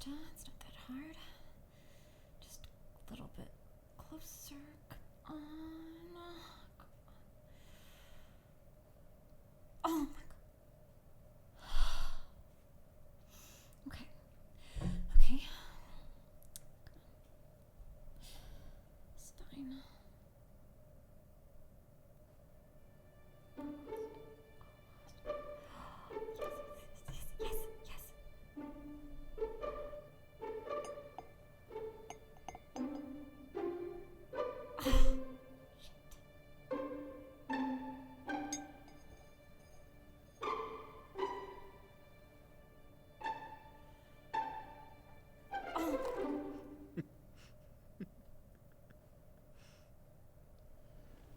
Krista. It's not that hard. Just a little bit closer. Come on. Oh my god. Okay. Okay. Stein.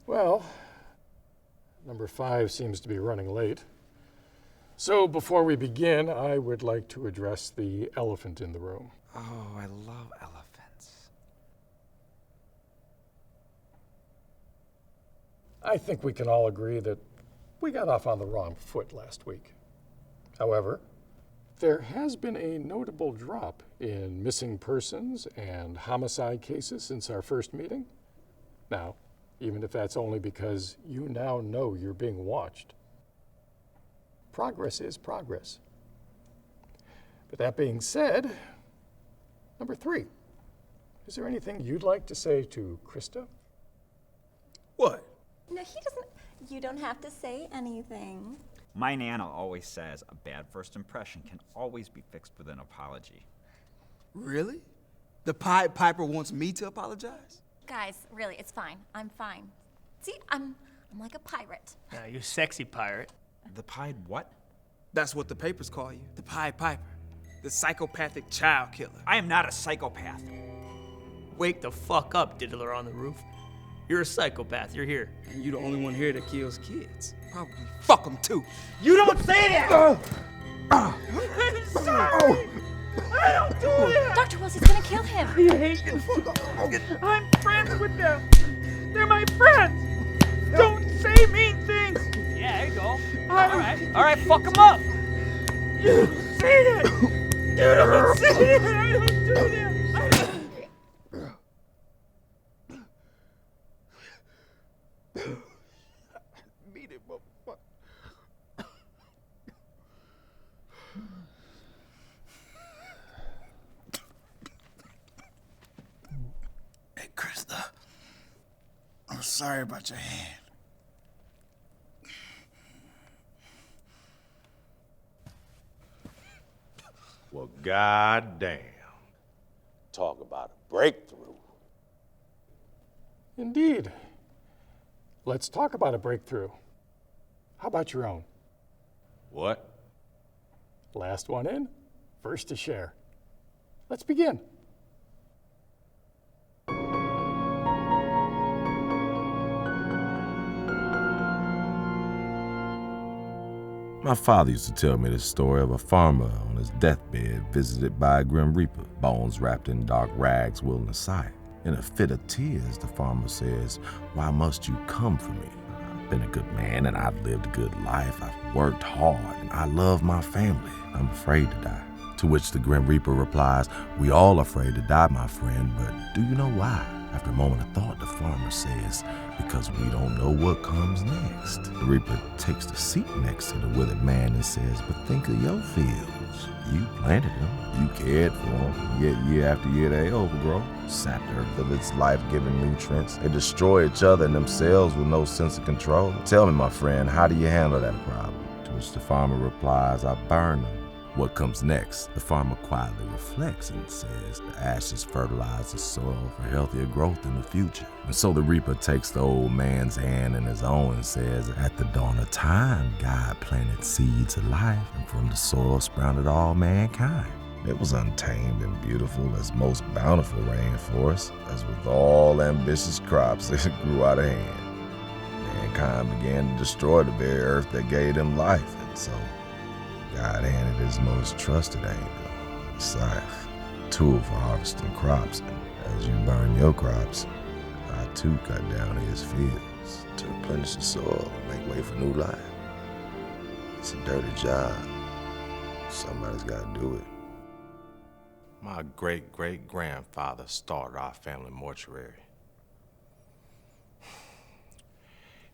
Well, number 5 seems to be running late. So before we begin, I would like to address the elephant in the room. Oh, I love elephants. I think we can all agree that we got off on the wrong foot last week. However, there has been a notable drop in missing persons and homicide cases since our first meeting. Now, even if that's only because you now know you're being watched. Progress is progress. But that being said, number 3, is there anything you'd like to say to Krista? What? No, he doesn't. You don't have to say anything. My Nana always says a bad first impression can always be fixed with an apology. Really? The Pied Piper wants me to apologize? Guys, really, it's fine. I'm fine. See, I'm like a pirate. Yeah, you sexy pirate. The Pied what? That's what the papers call you. The Pied Piper. The psychopathic child killer. I am not a psychopath. Wake the fuck up, diddler on the roof. You're a psychopath. You're here. And you the only one here that kills kids. Probably fuck them too. You don't say that! I'm sorry! I don't do that! Dr. Wells, he's gonna kill him. I hate you. I'm friends with them. They're my friends. Don't say mean things. Yeah, there you go. All right, fuck him up. You don't say that. You don't say that. I don't do that. Beat it, motherfucker. Hey, Krista. I'm sorry about your hand. Well, goddamn. Talk about a breakthrough. Indeed. Let's talk about a breakthrough. How about your own? What? Last one in, first to share. Let's begin. My father used to tell me the story of a farmer on his deathbed visited by a grim reaper, bones wrapped in dark rags willing to sight. In a fit of tears, the farmer says, "Why must you come for me? I've been a good man and I've lived a good life. I've worked hard and I love my family. I'm afraid to die." To which the grim reaper replies, "We all afraid to die, my friend, but do you know why?" After a moment of thought, the farmer says, "Because we don't know what comes next." The reaper takes the seat next to the withered man and says, "But think of your fields. You planted them, you cared for them, yet year after year they overgrow, sap the earth of its life-giving nutrients. They destroy each other and themselves with no sense of control. Tell me, my friend, how do you handle that problem?" To which the farmer replies, "I burn them." What comes next? The farmer quietly reflects and says, "The ashes fertilize the soil for healthier growth in the future." And so the reaper takes the old man's hand in his own and says, "At the dawn of time, God planted seeds of life, and from the soil sprouted all mankind. It was untamed and beautiful as most bountiful rainforest, as with all ambitious crops, it grew out of hand. Mankind began to destroy the very earth that gave them life, and so God handed his most trusted angel, the scythe, tool for harvesting crops, and as you burn your crops, I too cut down his fields to replenish the soil and make way for new life. It's a dirty job. Somebody's got to do it. my great-great-grandfather started our family mortuary.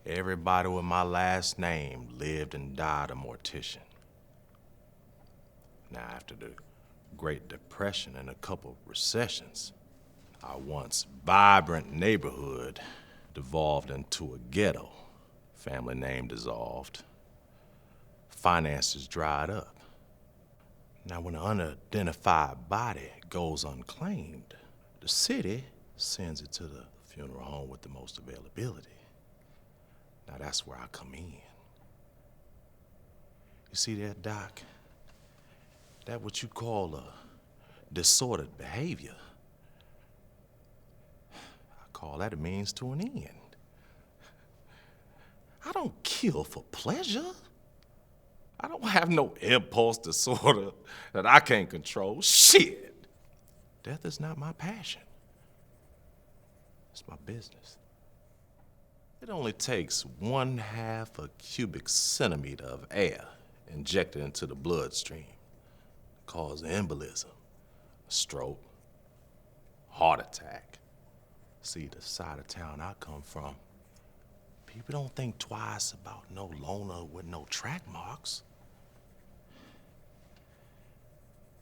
Everybody with my last name lived and died a mortician. Now, after the Great Depression and a couple recessions, our once vibrant neighborhood devolved into a ghetto. Family name dissolved. Finances dried up. Now, when an unidentified body goes unclaimed, the city sends it to the funeral home with the most availability. Now, that's where I come in. You see that, Doc? That what you call a disordered behavior. I call that a means to an end. I don't kill for pleasure. I don't have no impulse disorder that I can't control. Shit! Death is not my passion. It's my business. It only takes 1/2 a cubic centimeter of air injected into the bloodstream to cause embolism, a stroke, heart attack. See, the side of town I come from, people don't think twice about no loner with no track marks.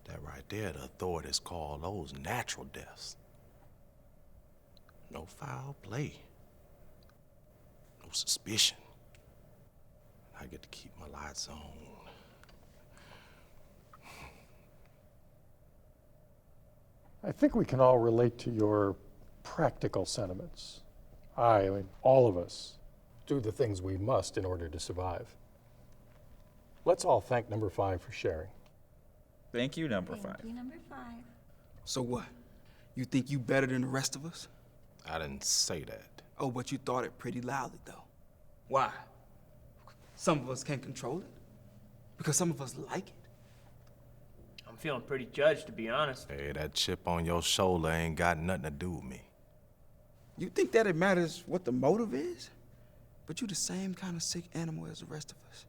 That right there, the authorities call those natural deaths. No foul play. No suspicion. I get to keep my lights on. I think we can all relate to your practical sentiments. I mean, all of us do the things we must in order to survive. Let's all thank number 5 for sharing. Thank you, number 5. Thank you, number 5. So what? You think you better than the rest of us? I didn't say that. Oh, but you thought it pretty loudly, though. Why? Some of us can't control it. Because some of us like it. I'm feeling pretty judged, to be honest. Hey, that chip on your shoulder ain't got nothing to do with me. You think that it matters what the motive is? But you the same kind of sick animal as the rest of us.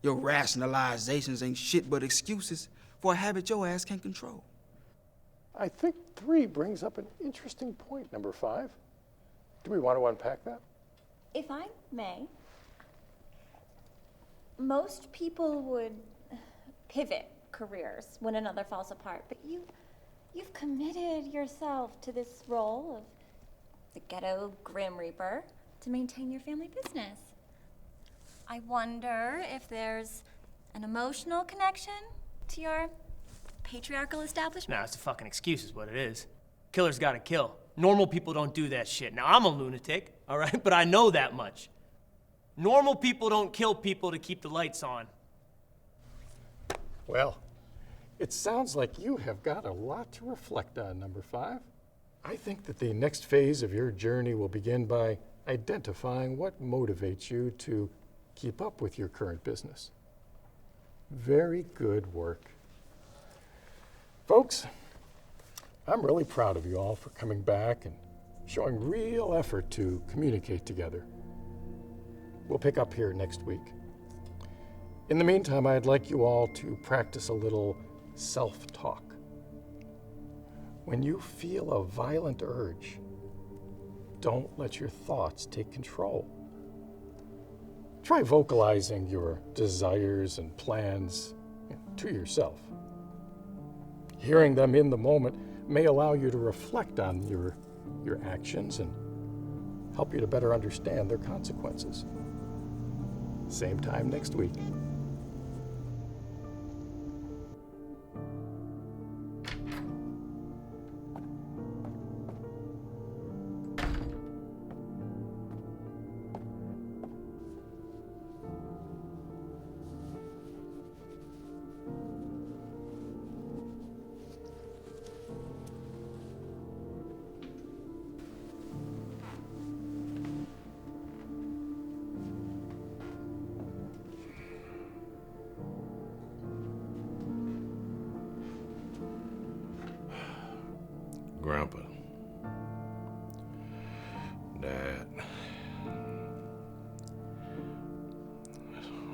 Your rationalizations ain't shit but excuses for a habit your ass can't control. I think 3 brings up an interesting point, number 5. Do we want to unpack that? If I may, most people would pivot careers when another falls apart, but you've committed yourself to this role of the ghetto Grim Reaper to maintain your family business. I wonder if there's an emotional connection to your patriarchal establishment? Nah, it's a fucking excuse is what it is. Killers gotta kill. Normal people don't do that shit. Now, I'm a lunatic, all right? But I know that much. Normal people don't kill people to keep the lights on. Well, it sounds like you have got a lot to reflect on, number 5. I think that the next phase of your journey will begin by identifying what motivates you to keep up with your current business. Very good work. Folks, I'm really proud of you all for coming back and showing real effort to communicate together. We'll pick up here next week. In the meantime, I'd like you all to practice a little self-talk. When you feel a violent urge, don't let your thoughts take control. Try vocalizing your desires and plans to yourself. Hearing them in the moment may allow you to reflect on your actions and help you to better understand their consequences. Same time next week. Grandpa, Dad,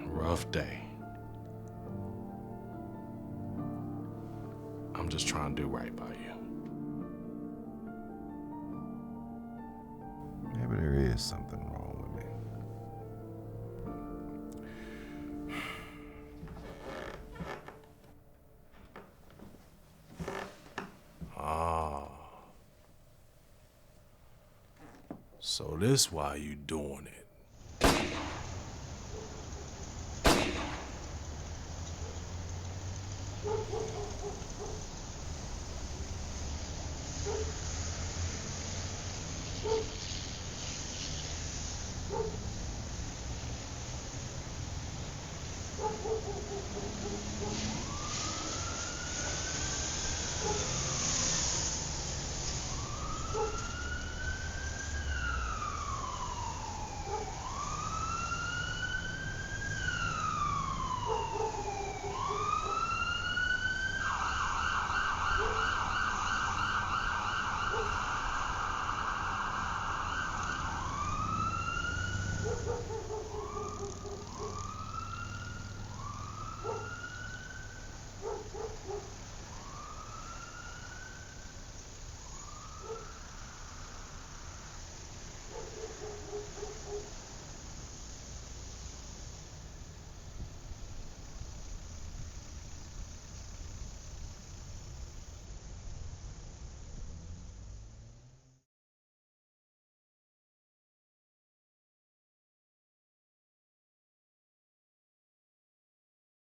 rough day. I'm just trying to do right by you. Maybe there is something wrong with me. So this why you doing it.